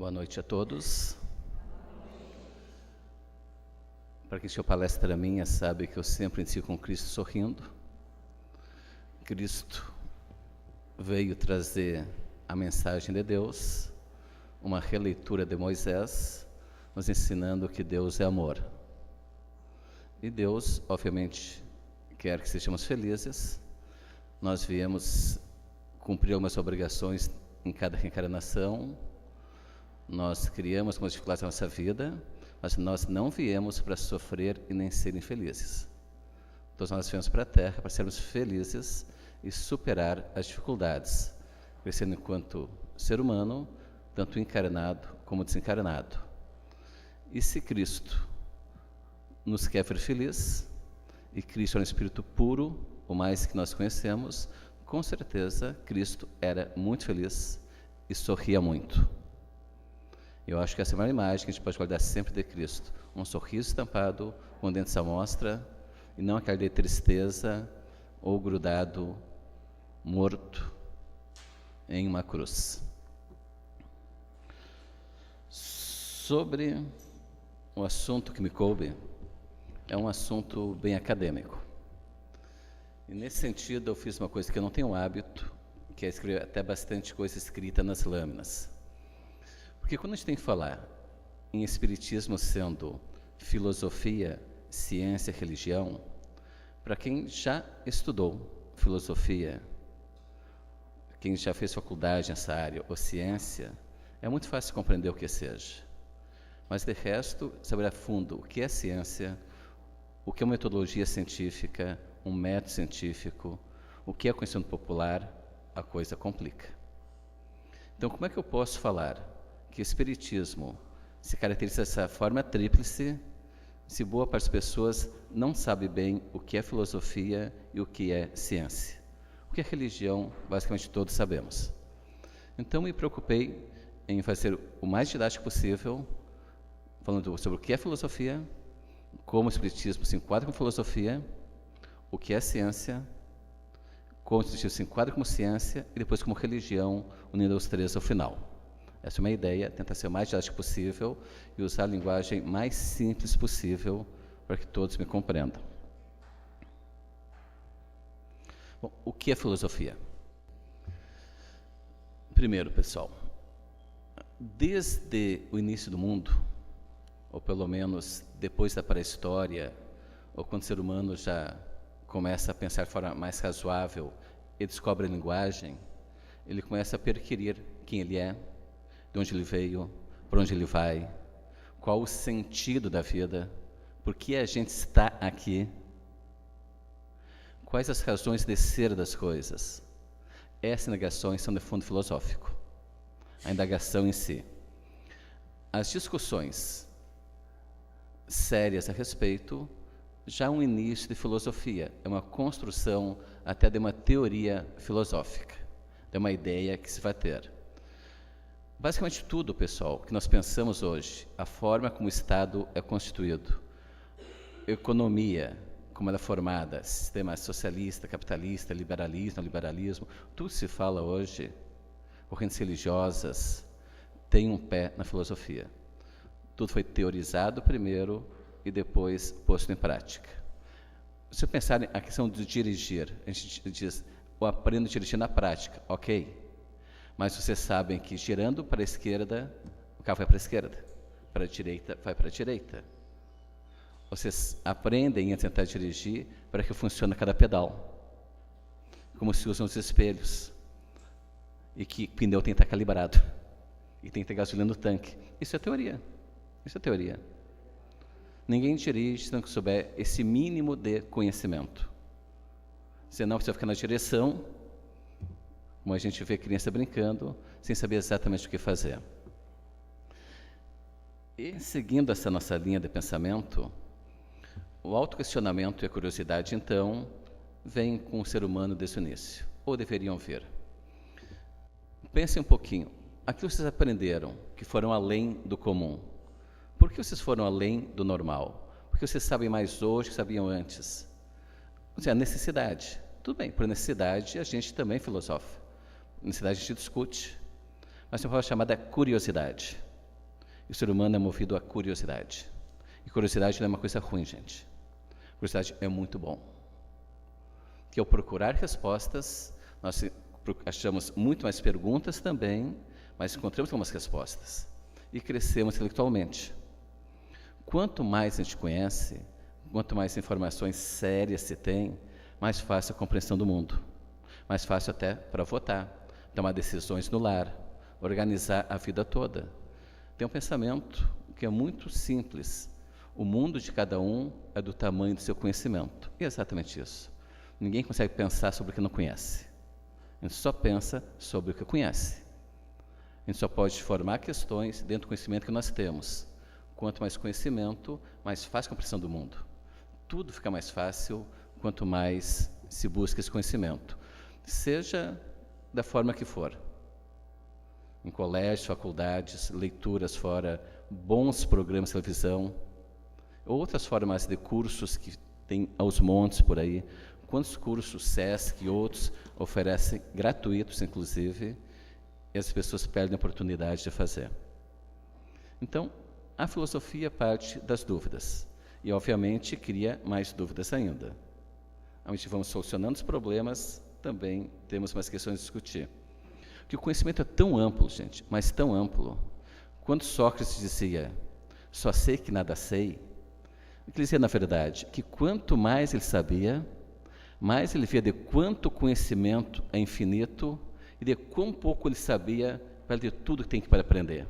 Boa noite a todos. Para quem assistiu a palestra minha, sabe que eu sempre inicio com Cristo sorrindo. Cristo veio trazer a mensagem de Deus, uma releitura de Moisés, nos ensinando que Deus é amor. E Deus, obviamente, quer que sejamos felizes. Nós viemos cumprir algumas obrigações em cada reencarnação. Nós criamos algumas dificuldades na nossa vida, mas nós não viemos para sofrer e nem ser infelizes. Então nós viemos para a Terra para sermos felizes e superar as dificuldades, crescendo enquanto ser humano, tanto encarnado como desencarnado. E se Cristo nos quer ver feliz, e Cristo é um Espírito puro, o mais que nós conhecemos, com certeza Cristo era muito feliz e sorria muito. Eu acho que essa é uma imagem que a gente pode guardar sempre de Cristo. Um sorriso estampado, com dentes à mostra, e não aquela de tristeza ou grudado, morto, em uma cruz. Sobre o assunto que me coube, é um assunto bem acadêmico. E nesse sentido eu fiz uma coisa que eu não tenho o hábito, que é escrever até bastante coisa escrita nas lâminas. Porque quando a gente tem que falar em espiritismo sendo filosofia, ciência, religião, para quem já estudou filosofia, quem já fez faculdade nessa área, ou ciência, é muito fácil compreender o que seja. Mas de resto, saber a fundo o que é ciência, o que é uma metodologia científica, um método científico, o que é conhecimento popular, a coisa complica. Então, como é que eu posso falar que o Espiritismo se caracteriza dessa forma tríplice, se boa parte das pessoas não sabe bem o que é filosofia e o que é ciência? O que é religião, basicamente todos sabemos. Então, me preocupei em fazer o mais didático possível, falando sobre o que é filosofia, como o Espiritismo se enquadra com filosofia, o que é ciência, como o Espiritismo se enquadra como ciência e depois como religião, unindo os três ao final. Essa é uma ideia, tentar ser o mais didático possível e usar a linguagem mais simples possível para que todos me compreendam. Bom, o que é filosofia? Primeiro, pessoal, desde o início do mundo, ou pelo menos depois da pré-história, ou quando o ser humano já começa a pensar de forma mais razoável e descobre a linguagem, ele começa a perquirir quem ele é, de onde ele veio, para onde ele vai, qual o sentido da vida, por que a gente está aqui, quais as razões de ser das coisas. Essas indagações são de fundo filosófico, a indagação em si. As discussões sérias a respeito já é um início de filosofia, é uma construção até de uma teoria filosófica, de uma ideia que se vai ter. Basicamente tudo, pessoal, que nós pensamos hoje, a forma como o Estado é constituído, economia, como ela é formada, sistema socialista, capitalista, liberalismo, neoliberalismo, tudo se fala hoje, correntes religiosas, tem um pé na filosofia. Tudo foi teorizado primeiro e depois posto em prática. Se pensar na questão de dirigir, a gente diz, eu aprendo a dirigir na prática, ok. Mas vocês sabem que girando para a esquerda, o carro vai para a esquerda, para a direita, vai para a direita. Vocês aprendem a tentar dirigir para que funcione cada pedal, como se usam os espelhos, e que o pneu tem que estar calibrado, e tem que ter gasolina no tanque. Isso é teoria, isso é teoria. Ninguém dirige se não souber esse mínimo de conhecimento. Senão você vai ficar na direção, como a gente vê criança brincando, sem saber exatamente o que fazer. E seguindo essa nossa linha de pensamento, o autoquestionamento e a curiosidade, então, vêm com o ser humano desde o início, ou deveriam vir. Pensem um pouquinho, aquilo que vocês aprenderam, que foram além do comum, por que vocês foram além do normal? Porque vocês sabem mais hoje que sabiam antes. Ou seja, a necessidade. Tudo bem, por necessidade a gente também filosofa. Necessidade a gente discute. Mas tem uma palavra chamada curiosidade. O ser humano é movido à curiosidade. E curiosidade não é uma coisa ruim, gente. Curiosidade é muito bom. Que ao procurar respostas, nós achamos muito mais perguntas também, mas encontramos algumas respostas. E crescemos intelectualmente. Quanto mais a gente conhece, quanto mais informações sérias se tem, mais fácil a compreensão do mundo. Mais fácil até para votar, tomar decisões no lar, organizar a vida toda. Tem um pensamento que é muito simples. O mundo de cada um é do tamanho do seu conhecimento. E é exatamente isso. Ninguém consegue pensar sobre o que não conhece. A gente só pensa sobre o que conhece. A gente só pode formar questões dentro do conhecimento que nós temos. Quanto mais conhecimento, mais fácil a compreensão do mundo. Tudo fica mais fácil quanto mais se busca esse conhecimento. Seja da forma que for. Em colégios, faculdades, leituras fora, bons programas de televisão, outras formas de cursos que tem aos montes por aí. Quantos cursos SESC e outros oferecem, gratuitos inclusive, e as pessoas perdem a oportunidade de fazer. Então, a filosofia parte das dúvidas. E, obviamente, cria mais dúvidas ainda. À medida que vamos solucionando os problemas, também temos mais questões a discutir. Porque o conhecimento é tão amplo, gente, mas tão amplo. Quando Sócrates dizia, só sei que nada sei, o que ele dizia, na verdade, que quanto mais ele sabia, mais ele via de quanto conhecimento é infinito e de quão pouco ele sabia para de tudo que tem que para aprender.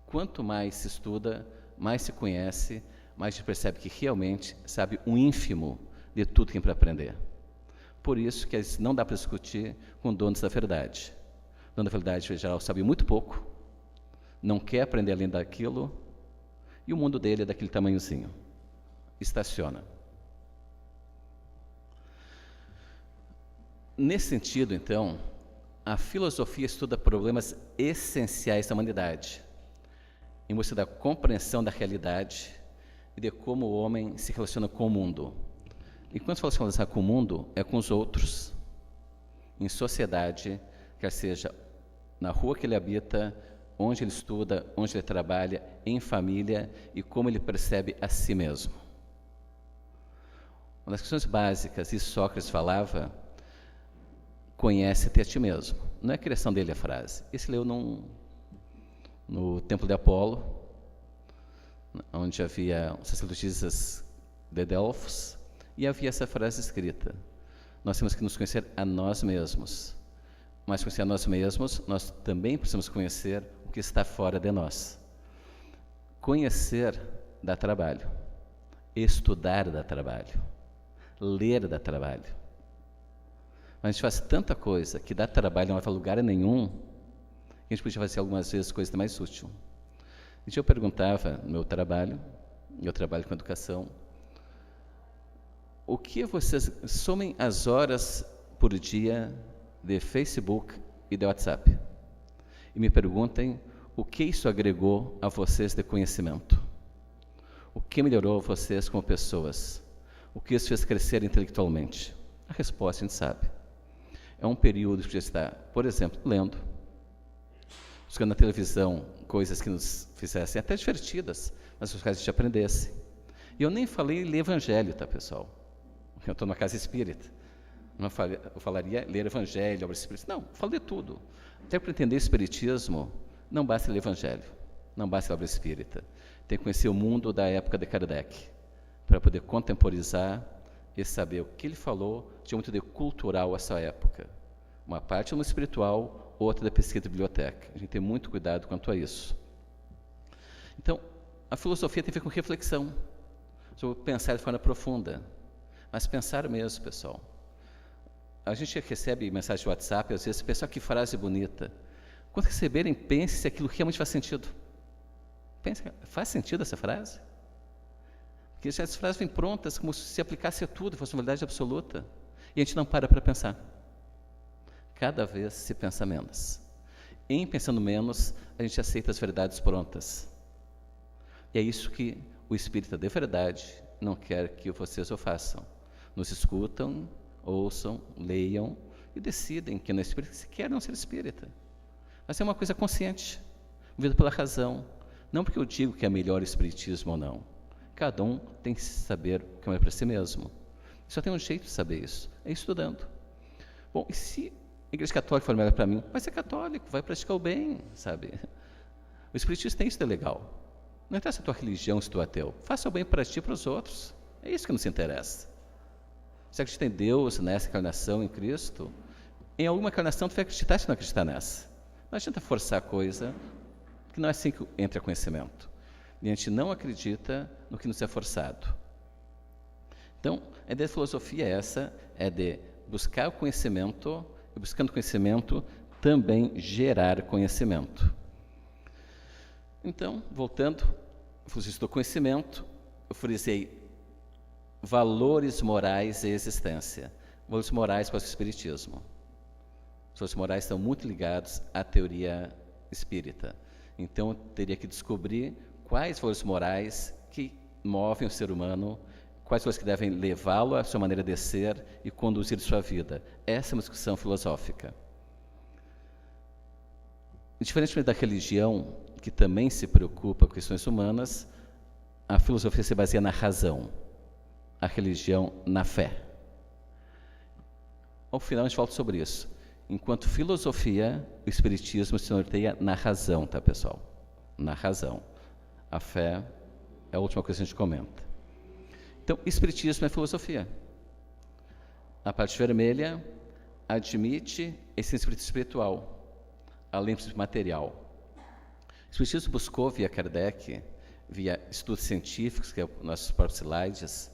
Quanto mais se estuda, mais se conhece, mais se percebe que realmente sabe um ínfimo de tudo que tem para aprender. Por isso que não dá para discutir com donos da verdade. O dono da verdade, em geral, sabe muito pouco, não quer aprender além daquilo, e o mundo dele é daquele tamanhozinho. Estaciona. Nesse sentido, então, a filosofia estuda problemas essenciais da humanidade, em busca da compreensão da realidade e de como o homem se relaciona com o mundo. E quando se relaciona com o mundo, é com os outros, em sociedade, quer seja na rua que ele habita, onde ele estuda, onde ele trabalha, em família e como ele percebe a si mesmo. Uma das questões básicas, e Sócrates falava, conhece-te a ti mesmo. Não é a criação dele a frase. Esse leu no Templo de Apolo, onde havia sacerdotisas de Delfos, e havia essa frase escrita. Nós temos que nos conhecer a nós mesmos. Mas conhecer a nós mesmos, nós também precisamos conhecer o que está fora de nós. Conhecer dá trabalho. Estudar dá trabalho. Ler dá trabalho. Mas a gente faz tanta coisa que dá trabalho, não vai para lugar nenhum, que a gente podia fazer algumas vezes coisa mais útil. E eu perguntava no meu trabalho, eu trabalho com educação, o que vocês somem as horas por dia de Facebook e de WhatsApp? E me perguntem o que isso agregou a vocês de conhecimento. O que melhorou vocês como pessoas? O que isso fez crescer intelectualmente? A resposta a gente sabe. É um período que já está, por exemplo, lendo, buscando na televisão coisas que nos fizessem até divertidas, mas que a gente aprendesse. E eu nem falei ler evangelho, tá, pessoal? Eu estou numa casa espírita. Eu falaria ler evangelho, obra espírita. Não, eu falo de tudo. Até para entender o espiritismo, não basta ler evangelho, não basta ler obra espírita. Tem que conhecer o mundo da época de Kardec, para poder contemporizar e saber o que ele falou. Tinha muito de cultural essa época. Uma parte no espiritual, outra da pesquisa de biblioteca. A gente tem muito cuidado quanto a isso. Então, a filosofia tem a ver com reflexão, sobre pensar de forma profunda. Mas pensar mesmo, pessoal. A gente recebe mensagem de WhatsApp, às vezes, pessoal, que frase bonita. Quando receberem, pense se aquilo realmente faz sentido. Pense, faz sentido essa frase? Porque essas frases vêm prontas, como se aplicasse a tudo, fosse uma verdade absoluta. E a gente não para pensar. Cada vez se pensa menos. Em pensando menos, a gente aceita as verdades prontas. E é isso que o espírita de verdade não quer que vocês o façam. Nos escutam, ouçam, leiam e decidem que não é espírita, se quer não ser espírita. Mas é uma coisa consciente. movido pela razão. Não porque eu digo que é melhor o espiritismo ou não. Cada um tem que saber o que é melhor para si mesmo. Só tem um jeito de saber isso, é estudando. Bom, e se a Igreja Católica for melhor para mim? Vai ser católico, vai praticar o bem, sabe? O espiritismo tem isso de legal. Não interessa a tua religião, se tu é ateu. Faça o bem para ti e para os outros. É isso que nos interessa. Se acredita em Deus, nessa encarnação, em Cristo, em alguma encarnação tu vai acreditar se não acreditar nessa. Não adianta forçar a coisa, que não é assim que entra conhecimento. E a gente não acredita no que nos é forçado. Então, a ideia da filosofia é essa, é de buscar o conhecimento, e buscando conhecimento, também gerar conhecimento. Então, voltando, do conhecimento, eu frisei valores morais e existência. Valores morais para o espiritismo. Os valores morais estão muito ligados à teoria espírita. Então, eu teria que descobrir quais valores morais que movem o ser humano, quais valores que devem levá-lo à sua maneira de ser e conduzir sua vida. Essa é uma discussão filosófica. Diferentemente da religião, que também se preocupa com questões humanas, a filosofia se baseia na razão, a religião na fé. Ao final a gente fala sobre isso. Enquanto filosofia, o espiritismo se norteia na razão, tá, pessoal? Na razão. A fé é a última coisa que a gente comenta. Então, espiritismo é filosofia. A parte vermelha admite esse espírito espiritual, além do espírito material. O espiritismo buscou, via Kardec, via estudos científicos, que é nossos próprios slides,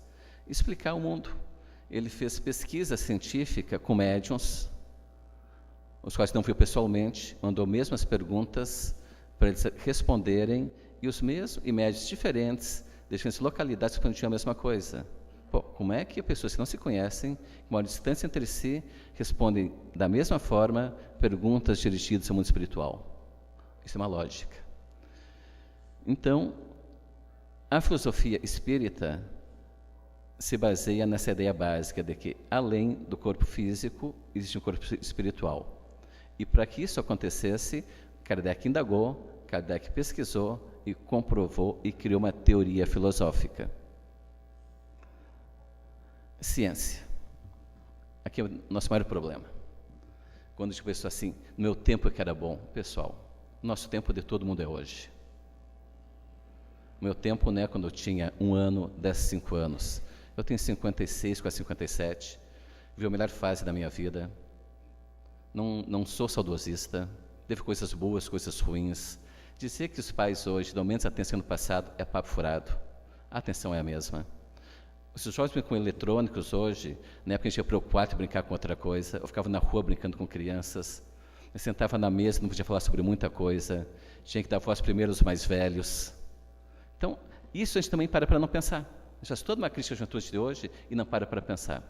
explicar o mundo. Ele fez pesquisa científica com médiuns, os quais não viu pessoalmente, mandou mesmo as perguntas para eles responderem, e os mesmos e médiuns diferentes, de diferentes localidades, respondiam a mesma coisa. Pô, como é que pessoas que não se conhecem, com uma distância entre si, respondem da mesma forma perguntas dirigidas ao mundo espiritual? Isso é uma lógica. Então, a filosofia espírita se baseia nessa ideia básica de que, além do corpo físico, existe um corpo espiritual. E para que isso acontecesse, Kardec indagou, Kardec pesquisou e comprovou e criou uma teoria filosófica. Ciência. Aqui é o nosso maior problema. Quando a gente pensa assim, no meu tempo que era bom. Pessoal, nosso tempo de todo mundo é hoje. O meu tempo não é quando eu tinha 1 ano, 5 anos. Eu tenho 56, quase 57. Vivi a melhor fase da minha vida. Não sou saudosista. Teve coisas boas, coisas ruins. Dizer que os pais hoje dão menos atenção no passado é papo furado. A atenção é a mesma. Os jovens brincam com eletrônicos hoje, na época a gente ia para o quarto brincar com outra coisa. Eu ficava na rua brincando com crianças. Eu sentava na mesa, não podia falar sobre muita coisa. Tinha que dar voz primeiro aos mais velhos. Então, isso a gente também para não pensar. A gente faz toda uma crítica à juventude de hoje e não para pensar.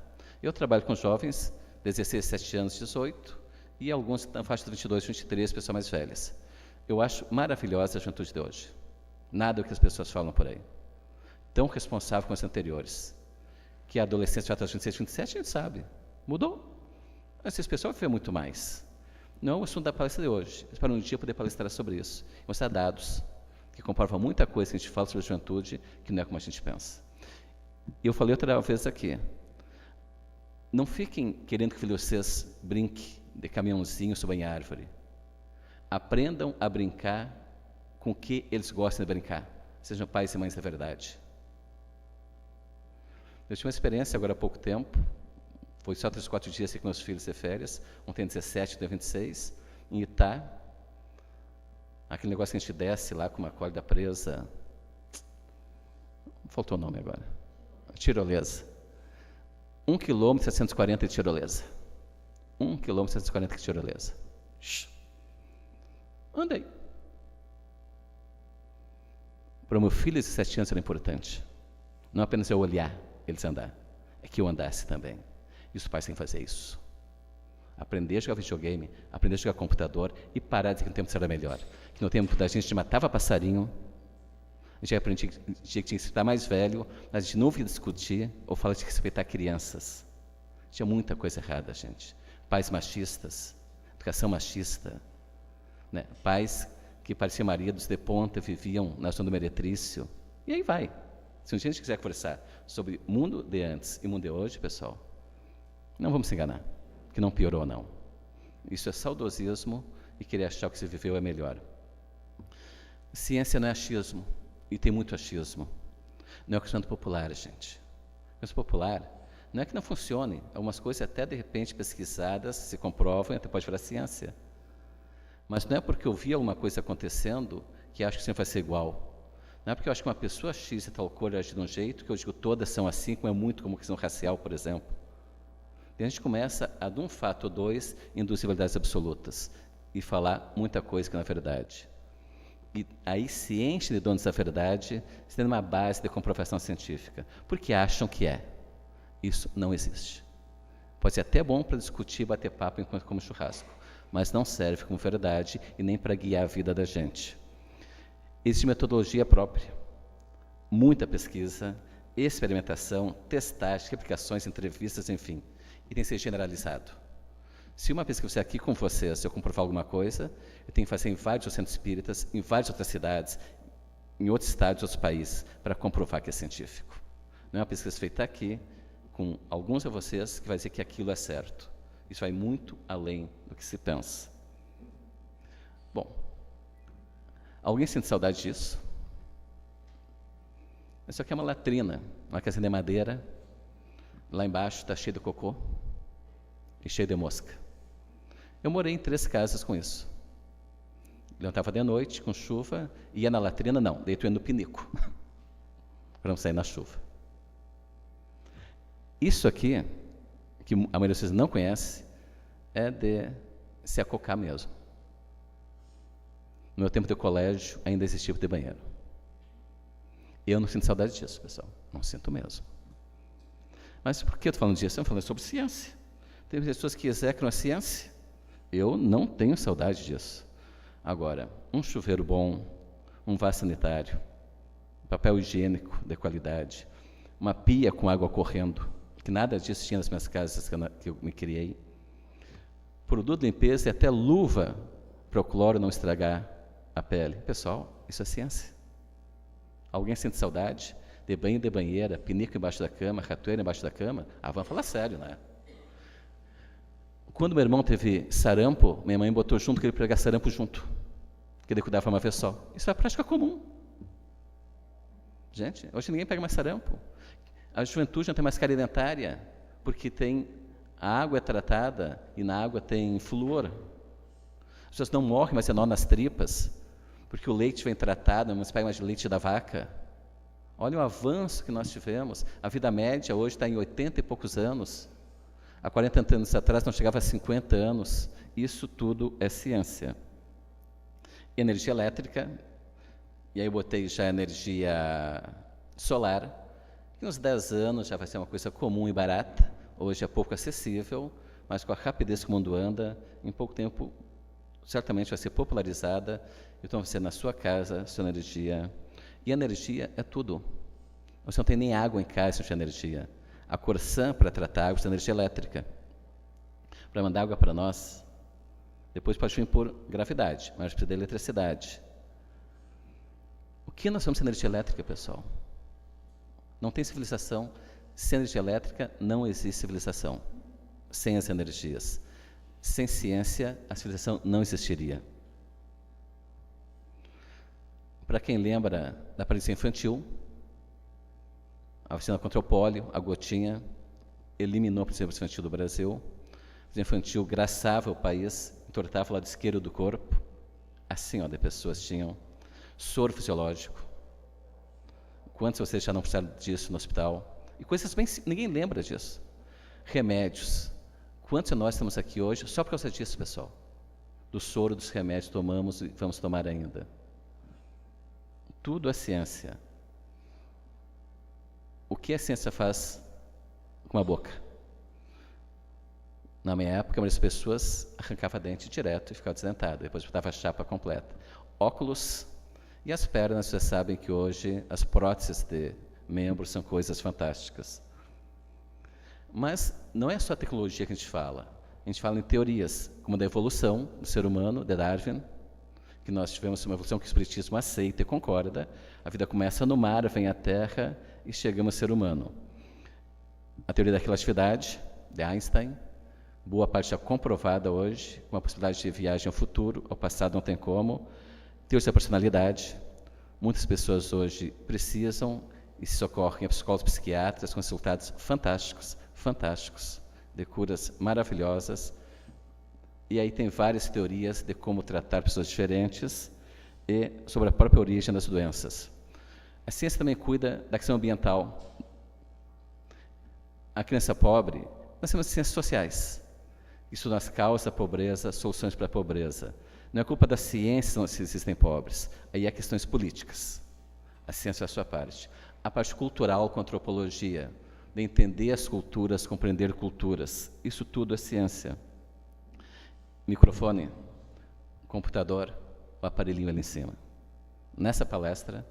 Eu trabalho com jovens, 16, 17 anos, 18, e alguns na faixa de 22, 23, pessoas mais velhas. Eu acho maravilhosa a juventude de hoje. Nada do que as pessoas falam por aí. Tão responsável com os anteriores. Que a adolescência já está 26, 27, a gente sabe. Mudou. Mas esse pessoal vai ver muito mais. Não é o assunto da palestra de hoje. Espero um dia poder palestrar sobre isso. Mostrar dados que comprovam muita coisa que a gente fala sobre a juventude, que não é como a gente pensa. E eu falei outra vez aqui. Não fiquem querendo que vocês brinquem de caminhãozinho sobre a árvore. Aprendam a brincar com o que eles gostam de brincar. Sejam pais e mães da verdade. Eu tive uma experiência agora há pouco tempo. Foi só 3, 4 dias que meus filhos de férias. Um tem 17, outro tem 26. Em Itá. Aquele negócio que a gente desce lá com uma corda presa. Faltou o nome agora. Tirolesa. 1 km 740 de tirolesa. 1 km 740 de tirolesa. Andei. Para o meu filho, esses 7 anos era importante. Não apenas eu olhar eles andar, é que eu andasse também. E os pais têm que fazer isso. Aprender a jogar videogame, aprender a jogar computador e parar de dizer que no tempo era melhor. Que no tempo da gente matava passarinho, a gente aprendia que tinha que estar mais velho, mas a gente não ouvia discutir ou falar de respeitar crianças. Tinha muita coisa errada, gente. Pais machistas, educação machista, né? Pais que pareciam maridos de ponta, viviam na zona do meretrício. E aí vai. Se a gente quiser conversar sobre mundo de antes e mundo de hoje, pessoal, não vamos se enganar, que não piorou, não. Isso é saudosismo e querer achar que o que se viveu é melhor. Ciência não é achismo, e tem muito achismo. Não é conhecimento popular, gente. Conhecimento popular não é que não funcione. Algumas coisas até, de repente, pesquisadas, se comprovam e até pode virar ciência. Mas não é porque eu vi alguma coisa acontecendo que acho que sempre vai ser igual. Não é porque eu acho que uma pessoa X de tal cor age de um jeito que eu digo todas são assim, como é muito como questão racial, por exemplo. E a gente começa a, de um fato ou dois, induzir verdades absolutas e falar muita coisa que não é verdade. E aí se enche de donos da verdade, tendo uma base de comprovação científica, porque acham que é. Isso não existe. Pode ser até bom para discutir, bater papo enquanto come churrasco, mas não serve como verdade e nem para guiar a vida da gente. Existe metodologia própria, muita pesquisa, experimentação, testagem, replicações, entrevistas, enfim, e tem que ser generalizado. Se uma pesquisa fizer aqui com vocês, eu comprovar alguma coisa, eu tenho que fazer em vários centros espíritas, em várias outras cidades, em outros estados, outros países, para comprovar que é científico. Não é uma pesquisa feita aqui, com alguns de vocês, que vai dizer que aquilo é certo. Isso vai muito além do que se pensa. Bom, alguém sente saudade disso? Isso aqui é uma latrina, uma casinha de madeira. Lá embaixo está cheio de cocô e cheio de mosca. Eu morei em 3 casas com isso. Levantava de noite, com chuva, ia na latrina, não, daí tu ia no pinico, para não sair na chuva. Isso aqui, que a maioria de vocês não conhece, é de se acocar mesmo. No meu tempo de colégio, ainda existia tipo de banheiro. Eu não sinto saudade disso, pessoal. Não sinto mesmo. Mas por que eu estou falando disso? Eu estou falando sobre ciência. Tem pessoas que execram a ciência. Eu não tenho saudade disso. Agora, um chuveiro bom, um vaso sanitário, papel higiênico de qualidade, uma pia com água correndo, que nada disso tinha nas minhas casas que eu me criei, produto de limpeza e até luva para o cloro não estragar a pele. Pessoal, isso é ciência. Alguém sente saudade de banho de banheira, pinico embaixo da cama, ratoeira embaixo da cama? Ah, vamos falar sério, né? Quando meu irmão teve sarampo, minha mãe botou junto que ele pegar sarampo junto, que ele cuidava uma vez só. Isso é prática comum. Gente, hoje ninguém pega mais sarampo. A juventude não tem mais cárie dentária, porque a água é tratada e na água tem flúor. As pessoas não morrem, mas é nó nas tripas, porque o leite vem tratado, não se pega mais leite da vaca. Olha o avanço que nós tivemos. A vida média hoje está em 80 e poucos anos. Há 40 anos atrás não chegava a 50 anos. Isso tudo é ciência. Energia elétrica, e aí eu botei já energia solar, que uns 10 anos já vai ser uma coisa comum e barata, hoje é pouco acessível, mas com a rapidez que o mundo anda, em pouco tempo certamente vai ser popularizada, então vai ser na sua casa, sua energia. E energia é tudo. Você não tem nem água em casa sem energia. A Corsan, para tratar água, é energia elétrica. Para mandar água para nós, depois pode vir por gravidade, mas precisa de eletricidade. O que nós somos sem energia elétrica, pessoal? Não tem civilização. Sem energia elétrica, não existe civilização. Sem as energias. Sem ciência, a civilização não existiria. Para quem lembra da paralisia infantil, a vacina contra o pólio, a gotinha, eliminou a paralisia infantil do Brasil. A paralisia infantil graçava o país, entortava o lado esquerdo do corpo. Assim, de pessoas tinham soro fisiológico. Quantos de vocês já não precisaram disso no hospital? E coisas bem simples, ninguém lembra disso. Remédios. Quantos de nós estamos aqui hoje só por causa disso, pessoal? Do soro dos remédios tomamos e vamos tomar ainda. Tudo é ciência. O que a ciência faz com a boca? Na minha época, muitas pessoas arrancavam dente direto e ficavam desdentadas, depois botava a chapa completa. Óculos e as pernas, vocês sabem que hoje as próteses de membros são coisas fantásticas. Mas não é só a tecnologia que a gente fala em teorias, como a da evolução do ser humano, de Darwin, que nós tivemos uma evolução que o Espiritismo aceita e concorda. A vida começa no mar, vem à Terra e chegamos ao ser humano. A teoria da relatividade, de Einstein, boa parte já comprovada hoje, com a possibilidade de viagem ao futuro, ao passado não tem como. Teoria da personalidade, muitas pessoas hoje precisam e se socorrem a psicólogos, psiquiatras, com resultados fantásticos, de curas maravilhosas. E aí tem várias teorias de como tratar pessoas diferentes e sobre a própria origem das doenças. A ciência também cuida da questão ambiental. A criança pobre, nós temos ciências sociais. Isso nas causas da pobreza, soluções para a pobreza. Não é culpa da ciência se existem pobres. Aí há questões políticas. A ciência é a sua parte. A parte cultural com a antropologia, de entender as culturas, compreender culturas. Isso tudo é ciência. Microfone, computador, o aparelhinho ali em cima. Nessa palestra,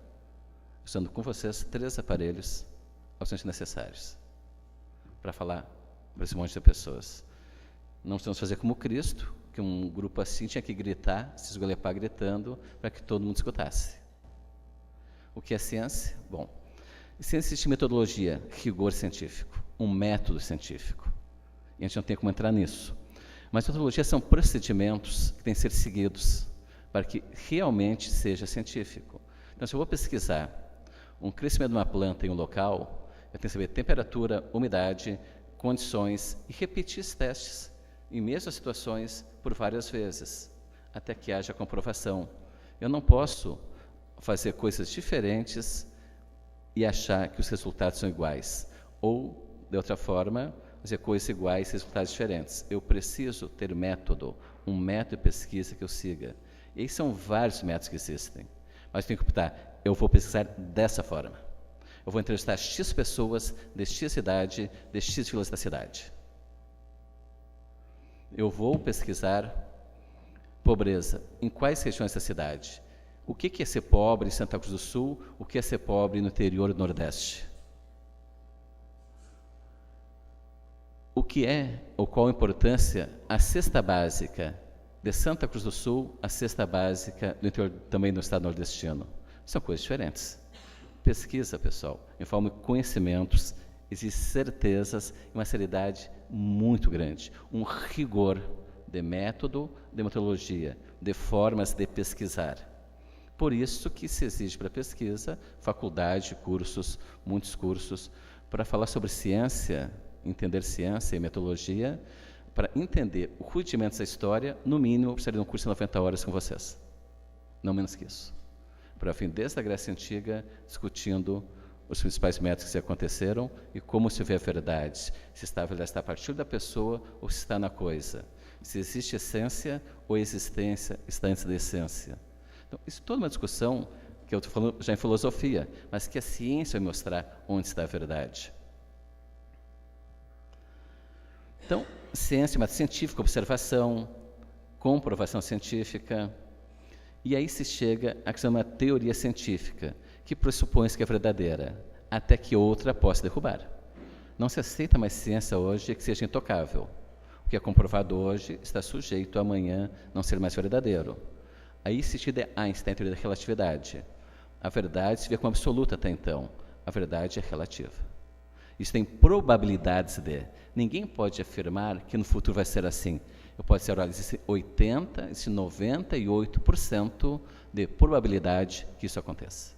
usando com vocês 3 aparelhos absolutamente necessários para falar para esse monte de pessoas. Não precisamos fazer como Cristo, que um grupo assim tinha que gritar, se esgoelepar gritando, para que todo mundo escutasse. O que é ciência? Bom, ciência existe metodologia, rigor científico, um método científico. E a gente não tem como entrar nisso. Mas metodologia são procedimentos que têm que ser seguidos para que realmente seja científico. Então, se eu vou pesquisar um crescimento de uma planta em um local, eu tenho que saber temperatura, umidade, condições e repetir esses testes em mesmas situações por várias vezes, até que haja comprovação. Eu não posso fazer coisas diferentes e achar que os resultados são iguais. Ou, de outra forma, fazer coisas iguais e resultados diferentes. Eu preciso ter método, um método de pesquisa que eu siga. E aí são vários métodos que existem. Mas eu tenho que optar, eu vou pesquisar dessa forma. Eu vou entrevistar X pessoas de X cidade, de X vilas da cidade. Eu vou pesquisar pobreza. Em quais regiões da cidade? O que é ser pobre em Santa Cruz do Sul? O que é ser pobre no interior do Nordeste? O que é, ou qual a importância, a cesta básica de Santa Cruz do Sul, a cesta básica do interior também do estado nordestino? São coisas diferentes. Pesquisa, pessoal, informe conhecimentos, existem certezas e uma seriedade muito grande, um rigor de método, de metodologia, de formas de pesquisar. Por isso que se exige para pesquisa, faculdade, cursos, muitos cursos, para falar sobre ciência, entender ciência e metodologia, para entender os rudimentos da história, no mínimo, precisaria de um curso de 90 horas com vocês. Não menos que isso. Para fim, desde a Grécia Antiga, discutindo os principais métodos que aconteceram e como se vê a verdade. Se está a partir da pessoa ou se está na coisa. Se existe essência ou existência está antes da essência. Então, isso é toda uma discussão que eu estou falando já em filosofia, mas que a ciência vai mostrar onde está a verdade. Então, ciência, método científico, observação, comprovação científica, e aí se chega a questão de uma teoria científica, que pressupõe que é verdadeira, até que outra possa derrubar. Não se aceita mais ciência hoje que seja intocável. O que é comprovado hoje está sujeito a amanhã não ser mais verdadeiro. Aí se tira Einstein, a teoria da relatividade. A verdade se vê como absoluta até então. A verdade é relativa. Isso tem probabilidades de. Ninguém pode afirmar que no futuro vai ser assim. Eu posso dizer, olha, existe 80%, existe 98% de probabilidade que isso aconteça.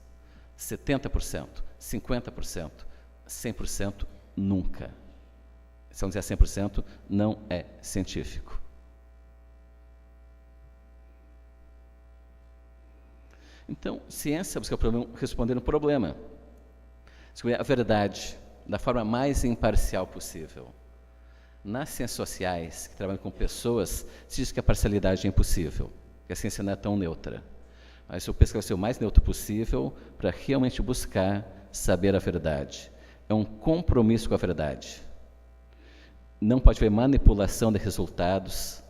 70%, 50%, 100% nunca. Se vamos dizer 100%, não é científico. Então, ciência busca responder um problema. Descobrir a verdade da forma mais imparcial possível. Nas ciências sociais, que trabalham com pessoas, se diz que a parcialidade é impossível, que a ciência não é tão neutra. Mas eu penso que vai ser o mais neutro possível para realmente buscar saber a verdade. É um compromisso com a verdade. Não pode haver manipulação de resultados,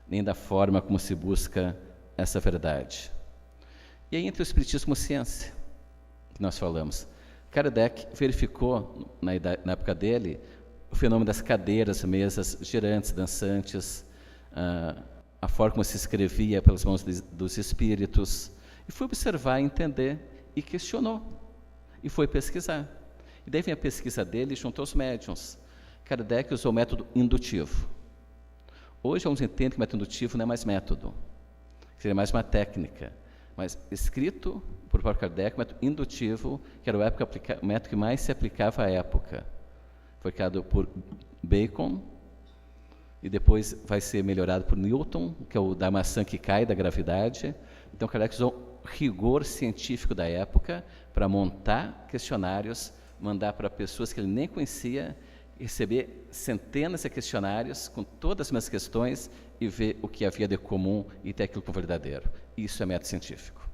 nem da forma como se busca essa verdade. E aí entra o espiritismo como ciência, que nós falamos. Kardec verificou, na época dele, o fenômeno das cadeiras, mesas girantes, dançantes, a forma como se escrevia pelas mãos dos espíritos, e foi observar, entender, e questionou, e foi pesquisar. E daí vem a pesquisa dele junto aos médiuns. Kardec usou o método indutivo. Hoje alguns entendem que o método indutivo não é mais método, seria mais uma técnica, mas escrito por próprio Kardec, o método indutivo, que era o método que mais se aplicava à época. Foi criado por Bacon, e depois vai ser melhorado por Newton, que é o da maçã que cai, da gravidade. Então Kardec usou o rigor científico da época para montar questionários, mandar para pessoas que ele nem conhecia, receber centenas de questionários com todas as minhas questões e ver o que havia de comum e ter aquilo como verdadeiro. Isso é método científico.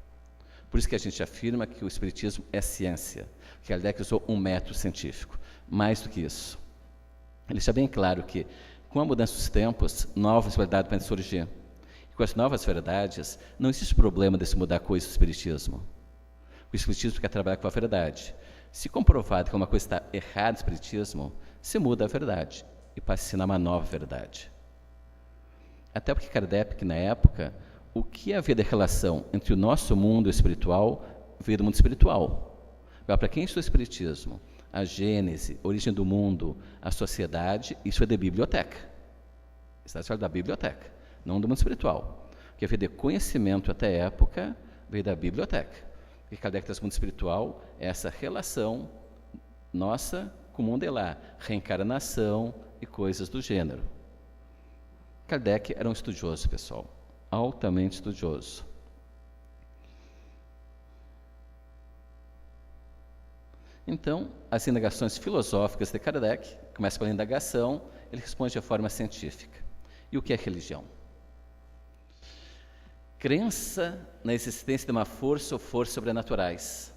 Por isso que a gente afirma que o Espiritismo é ciência, que Kardec usou um método científico. Mais do que isso, ele deixa bem claro que, com a mudança dos tempos, novas verdades podem surgir. E com as novas verdades, não existe problema de se mudar coisa do Espiritismo. O Espiritismo quer trabalhar com a verdade. Se comprovado que uma coisa está errada no Espiritismo, se muda a verdade e passa a ensinar uma nova verdade. Até porque Kardec, na época, o que havia de relação entre o nosso mundo espiritual veio do mundo espiritual. Agora, para quem estuda o Espiritismo, a gênese, a origem do mundo, a sociedade, isso é de biblioteca. Está falando da biblioteca, não do mundo espiritual. O que havia de conhecimento até a época veio da biblioteca. O que Kardec traz do mundo espiritual é essa relação nossa com o mundo de lá, reencarnação e coisas do gênero. Kardec era um estudioso, pessoal, altamente estudioso. Então, as indagações filosóficas de Kardec, começa pela indagação, ele responde de forma científica. E o que é religião? Crença na existência de uma força ou forças sobrenaturais.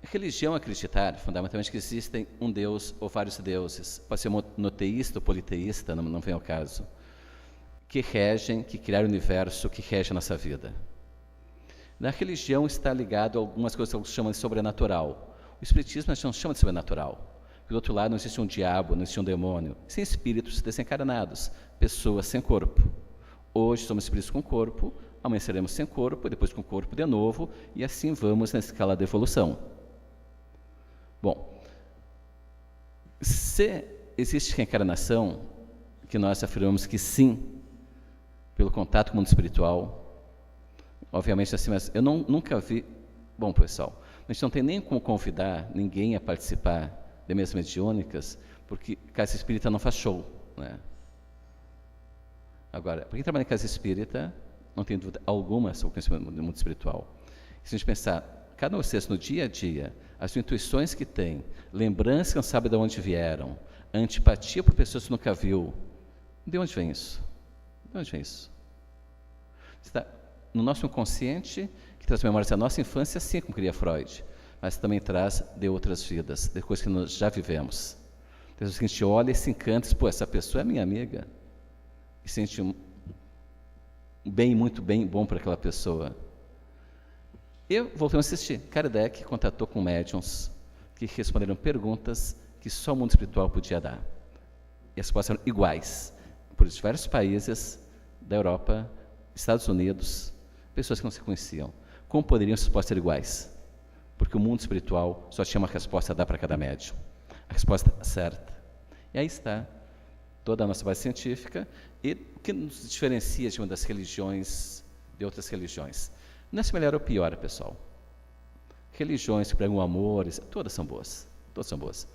Religião é acreditar, fundamentalmente, que existem um Deus ou vários deuses, pode ser monoteísta ou politeísta, não vem ao caso, que regem, que criaram o universo, que regem a nossa vida. Na religião está ligado a algumas coisas que chamam de sobrenatural. O Espiritismo não chama de sobrenatural. Do outro lado, não existe um diabo, não existe um demônio. Sem espíritos desencarnados, pessoas sem corpo. Hoje somos espíritos com corpo, amanhã seremos sem corpo, depois com corpo de novo, e assim vamos na escala de evolução. Bom, se existe reencarnação, que nós afirmamos que sim, pelo contato com o mundo espiritual, obviamente, assim, mas eu nunca vi... Bom, pessoal, a gente não tem nem como convidar ninguém a participar de mesas mediúnicas, porque casa espírita não faz show, né? Agora, para quem trabalha em casa espírita, não tem dúvida alguma sobre o conhecimento do mundo espiritual. E se a gente pensar, cada um de vocês no dia a dia, as intuições que tem, lembranças que não sabe de onde vieram, antipatia por pessoas que nunca viu, de onde vem isso? De onde vem isso? Está no nosso inconsciente, que traz memórias da nossa infância, assim como queria Freud, mas também traz de outras vidas, de coisas que nós já vivemos. Então, a gente olha e se encanta, pô, essa pessoa é minha amiga, e sente um bem, muito bem, bom para aquela pessoa. Eu voltei a assistir. Kardec contatou com médiuns que responderam perguntas que só o mundo espiritual podia dar. E as respostas eram iguais, por diversos países da Europa, Estados Unidos, pessoas que não se conheciam. Como poderiam as respostas ser iguais? Porque o mundo espiritual só tinha uma resposta a dar para cada médium. A resposta certa. E aí está toda a nossa base científica e o que nos diferencia de uma das religiões de outras religiões. Não é se melhor ou pior, pessoal. Religiões que pregam o amor, todas são boas. Todas são boas.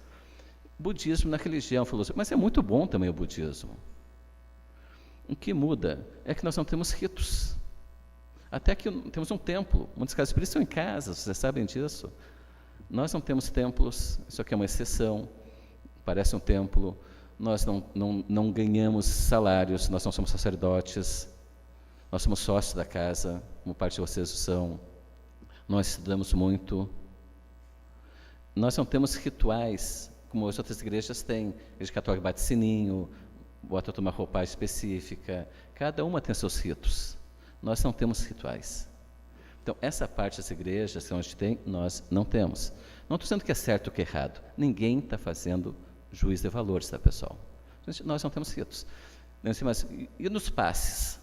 Budismo na religião, filosofia, mas é muito bom também o budismo. O que muda é que nós não temos ritos. Até que temos um templo. Muitos casos espíritas estão em casa, vocês sabem disso. Nós não temos templos, isso aqui é uma exceção, parece um templo. Nós não ganhamos salários, nós não somos sacerdotes, nós somos sócios da casa, como parte de vocês são. Nós estudamos muito. Nós não temos rituais, como as outras igrejas têm. A igreja católica bate sininho, bota uma roupagem específica. Cada uma tem seus ritos. Nós não temos rituais. Então, essa parte das igrejas que a gente tem, nós não temos. Não estou dizendo que é certo ou que é errado. Ninguém está fazendo juízo de valores, tá, pessoal? Nós não temos ritos. Mas e nos passes?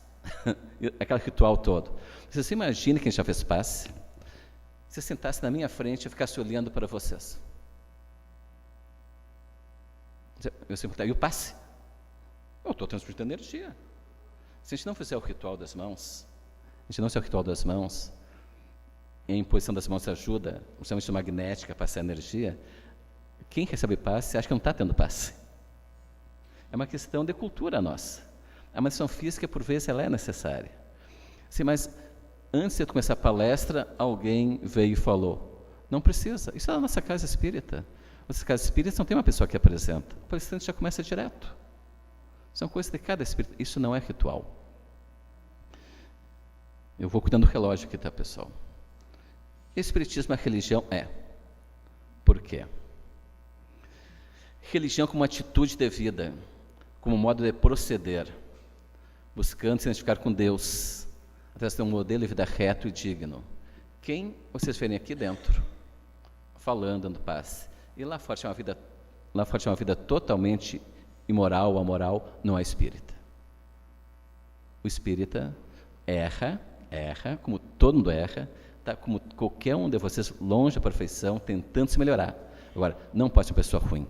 Aquele ritual todo. Você imagina quem já fez passe? Se sentasse na minha frente e ficasse olhando para vocês. Eu sempre pergunto, e o passe? Eu estou transmitindo energia. Se a gente não fizer o ritual das mãos, e a imposição das mãos ajuda, principalmente magnética, a passar energia, quem recebe passe acha que não está tendo passe. É uma questão de cultura nossa. A manutenção física, por vezes, ela é necessária. Sim, mas antes de começar a palestra, alguém veio e falou, não precisa, isso é a nossa casa espírita. Nossa casa espírita não tem uma pessoa que apresenta, o palestrante já começa direto. São coisas de cada espírito, isso não é ritual. Eu vou cuidando do relógio aqui, tá, pessoal? Espiritismo, a religião é. Por quê? Religião como atitude de vida, como modo de proceder, buscando se identificar com Deus, através de um modelo de vida reto e digno. Quem vocês verem aqui dentro, falando, dando passe, e lá fora tinha uma vida totalmente imoral ou amoral, não é espírita. O espírita erra, como todo mundo erra, tá, como qualquer um de vocês longe da perfeição, tentando se melhorar. Agora, não pode ser uma pessoa ruim,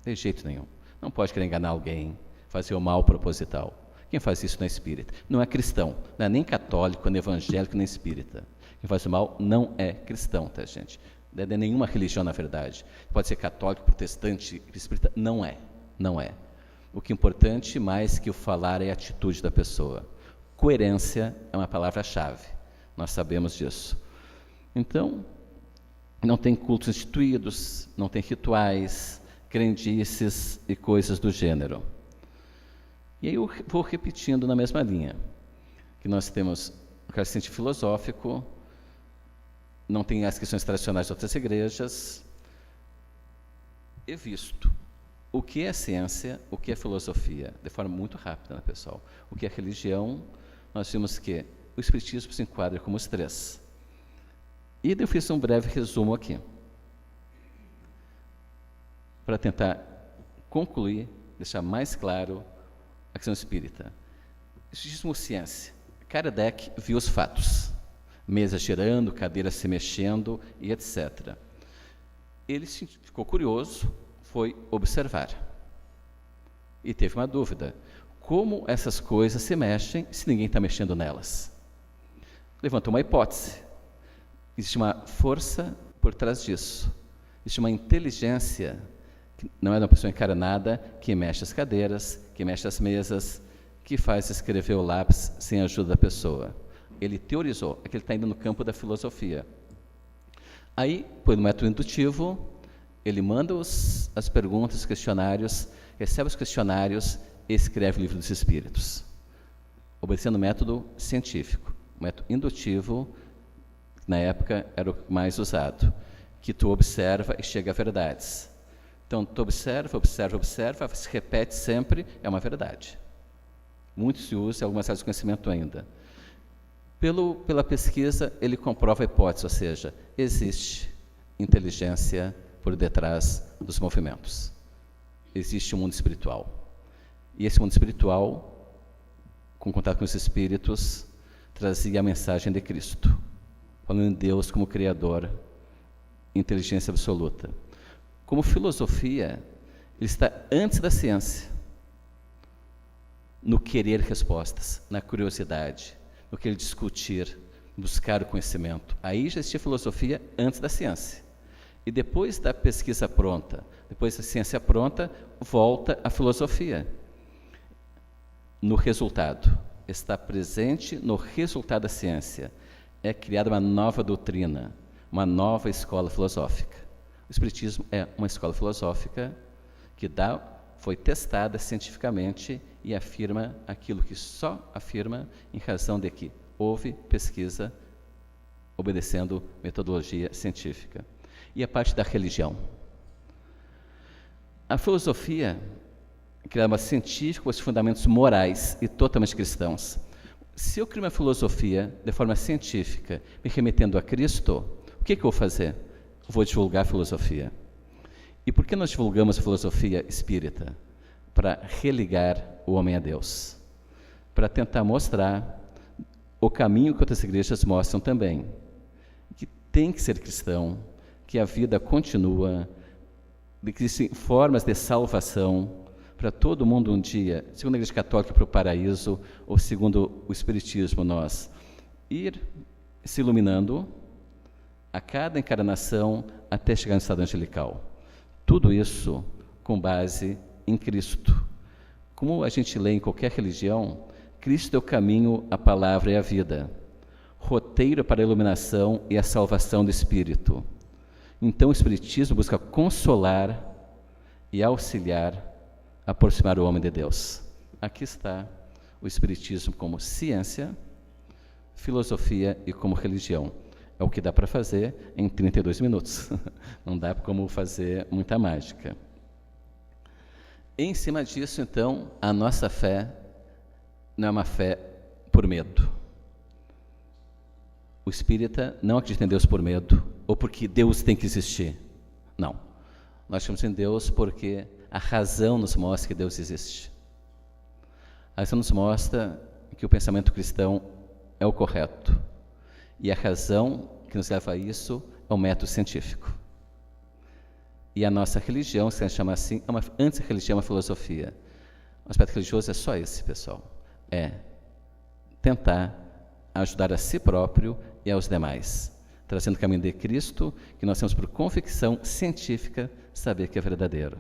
de jeito nenhum. Não pode querer enganar alguém, fazer o mal proposital. Quem faz isso não é espírita. Não é cristão, não é nem católico, nem evangélico, nem espírita. Quem faz o mal não é cristão, tá, gente? Não é de nenhuma religião, na verdade. Pode ser católico, protestante, espírita, não é. O que é importante, mais que o falar, é a atitude da pessoa. Coerência é uma palavra-chave, nós sabemos disso. Então, não tem cultos instituídos, não tem rituais, crendices e coisas do gênero. E aí eu vou repetindo na mesma linha, que nós temos o crescente filosófico, não tem as questões tradicionais de outras igrejas, e visto o que é ciência, o que é filosofia, de forma muito rápida, né, pessoal? O que é religião, nós vimos que o espiritismo se enquadra como os três. E eu fiz um breve resumo aqui, para tentar concluir, deixar mais claro a questão espírita. Espiritismo, ciência. Kardec viu os fatos, mesas girando, cadeiras se mexendo e etc. Ele ficou curioso, foi observar. E teve uma dúvida. Como essas coisas se mexem se ninguém está mexendo nelas? Levantou uma hipótese. Existe uma força por trás disso. Existe uma inteligência, que não é uma pessoa encarnada, que mexe as cadeiras, que mexe as mesas, que faz escrever o lápis sem a ajuda da pessoa. Ele teorizou, é que ele está indo no campo da filosofia. Aí, por um método indutivo, ele manda as perguntas, os questionários, recebe os questionários e escreve o livro dos espíritos, obedecendo o método científico, o método indutivo, que na época era o mais usado, que tu observa e chega a verdades. Então, tu observa, se repete sempre, é uma verdade. Muito se usa, algumas áreas de conhecimento ainda. Pela pesquisa, ele comprova a hipótese, ou seja, existe inteligência por detrás dos movimentos. Existe um mundo espiritual. E esse mundo espiritual, com contato com os espíritos, trazia a mensagem de Cristo, falando em Deus como Criador, inteligência absoluta. Como filosofia, ele está antes da ciência, no querer respostas, na curiosidade, no querer discutir, buscar o conhecimento. Aí já existia filosofia antes da ciência. E depois da pesquisa pronta, depois da ciência pronta, volta a filosofia. No resultado, está presente no resultado da ciência. É criada uma nova doutrina, uma nova escola filosófica. O Espiritismo é uma escola filosófica que foi testada cientificamente e afirma aquilo que só afirma em razão de que houve pesquisa obedecendo metodologia científica. E a parte da religião. A filosofia, que é uma científica com os fundamentos morais e totalmente cristãos. Se eu crio uma filosofia de forma científica, me remetendo a Cristo, o que eu vou fazer? Eu vou divulgar a filosofia. E por que nós divulgamos a filosofia espírita? para religar o homem a Deus, para tentar mostrar o caminho que outras igrejas mostram também, que tem que ser cristão, que a vida continua, de que existem formas de salvação para todo mundo um dia, segundo a Igreja Católica, para o paraíso, ou segundo o Espiritismo, nós ir se iluminando a cada encarnação até chegar no estado angelical. Tudo isso com base em Cristo. Como a gente lê em qualquer religião, Cristo é o caminho, a palavra e a vida, roteiro para a iluminação e a salvação do espírito. Então o Espiritismo busca consolar e auxiliar, aproximar o homem de Deus. Aqui está o Espiritismo como ciência, filosofia e como religião. É o que dá para fazer em 32 minutos. Não dá como fazer muita mágica. Em cima disso, então, a nossa fé não é uma fé por medo. O espírita não acredita em Deus por medo ou porque Deus tem que existir. Não. Nós acreditamos em Deus porque a razão nos mostra que Deus existe. A razão nos mostra que o pensamento cristão é o correto. E a razão que nos leva a isso é o método científico. E a nossa religião, se a gente chama assim, antes da religião é uma filosofia. O aspecto religioso é só esse, pessoal. É tentar ajudar a si próprio e aos demais, trazendo o caminho de Cristo, que nós temos por convicção científica saber que é verdadeiro.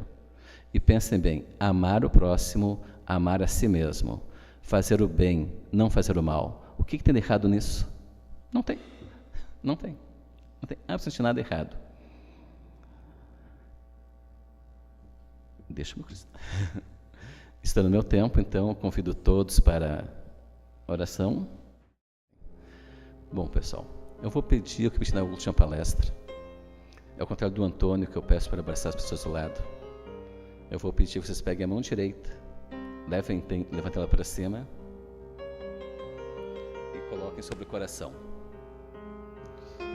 E pensem bem, amar o próximo, amar a si mesmo, fazer o bem, não fazer o mal. O que tem de errado nisso? Não tem. Não tem absolutamente nada errado. Deixa-me... Estou no meu tempo, então convido todos para a oração. Bom, pessoal, eu vou pedir o que pedi na última palestra. É o contrário do Antônio, que eu peço para abraçar as pessoas do lado. Eu vou pedir que vocês peguem a mão direita, levantem ela para cima e coloquem sobre o coração.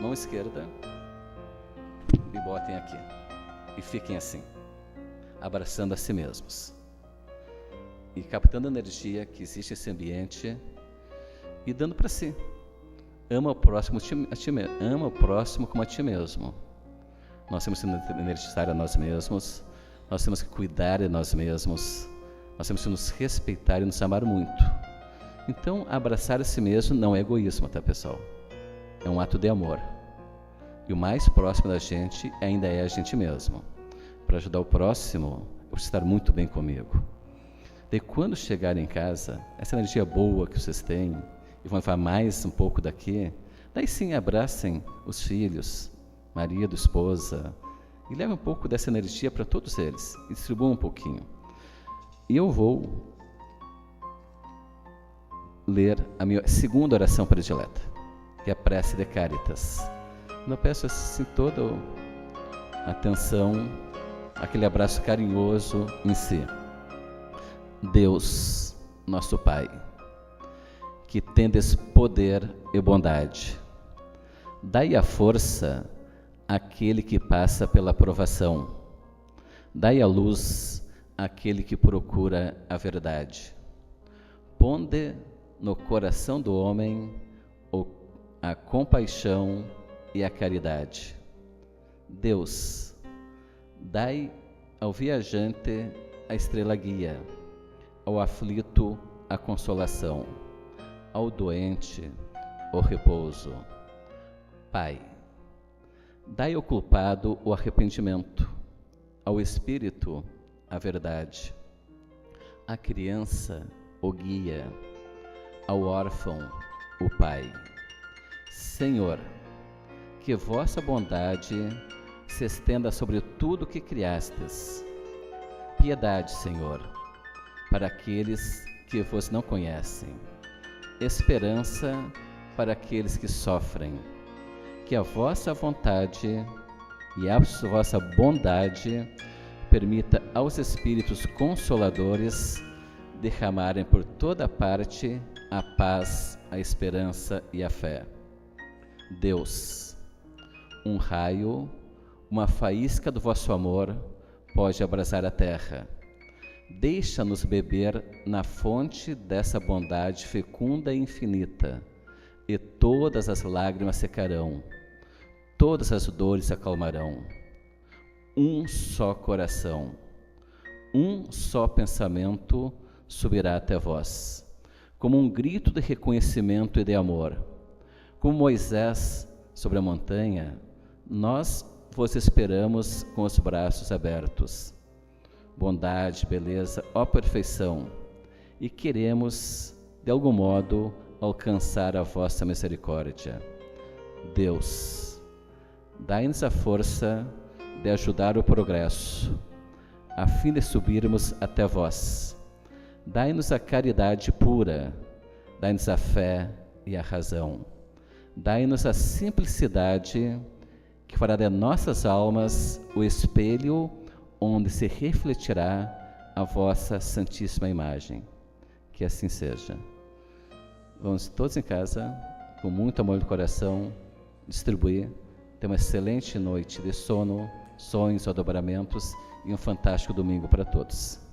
Mão esquerda e botem aqui. E fiquem assim, abraçando a si mesmos. E captando a energia que existe nesse ambiente e dando para si. Ama o próximo ama o próximo como a ti mesmo. Nós temos que energizar a nós mesmos, nós temos que cuidar de nós mesmos, nós temos que nos respeitar e nos amar muito. Então, abraçar a si mesmo não é egoísmo, tá, pessoal? É um ato de amor. E o mais próximo da gente ainda é a gente mesmo. Para ajudar o próximo, eu preciso estar muito bem comigo. Daí, quando chegarem em casa, essa energia boa que vocês têm, e vão levar mais um pouco daqui, daí sim, abracem os filhos, marido, esposa, e levem um pouco dessa energia para todos eles, e distribuam um pouquinho. E eu vou ler a minha segunda oração predileta, que é a prece de Caritas. Eu peço assim toda a atenção, aquele abraço carinhoso em si. Deus, nosso Pai, que tendes poder e bondade, dai a força àquele que passa pela provação, dai a luz àquele que procura a verdade. Ponde no coração do homem a compaixão e a caridade. Deus, dai ao viajante a estrela guia, ao aflito a consolação, ao doente o repouso. Pai, dai ao culpado o arrependimento, ao espírito a verdade, à criança o guia, ao órfão o Pai. Senhor, que vossa bondade se estenda sobre tudo que criastes. Piedade, Senhor, para aqueles que vos não conhecem. Esperança para aqueles que sofrem. Que a vossa vontade e a vossa bondade permita aos Espíritos Consoladores derramarem por toda parte a paz, a esperança e a fé. Deus, um raio, uma faísca do vosso amor pode abrasar a terra. Deixa-nos beber na fonte dessa bondade fecunda e infinita, e todas as lágrimas secarão, todas as dores se acalmarão. Um só coração, um só pensamento subirá até vós, como um grito de reconhecimento e de amor. Como Moisés sobre a montanha, nós vos esperamos com os braços abertos. Bondade, beleza, ó perfeição, e queremos, de algum modo, alcançar a vossa misericórdia. Deus, dai-nos a força de ajudar o progresso, a fim de subirmos até vós. Dai-nos a caridade pura, dai-nos a fé e a razão. Dai-nos a simplicidade que fará de nossas almas o espelho onde se refletirá a vossa santíssima imagem. Que assim seja. Vamos todos em casa, com muito amor no coração, distribuir. Ter uma excelente noite de sono, sonhos, adobramentos e um fantástico domingo para todos.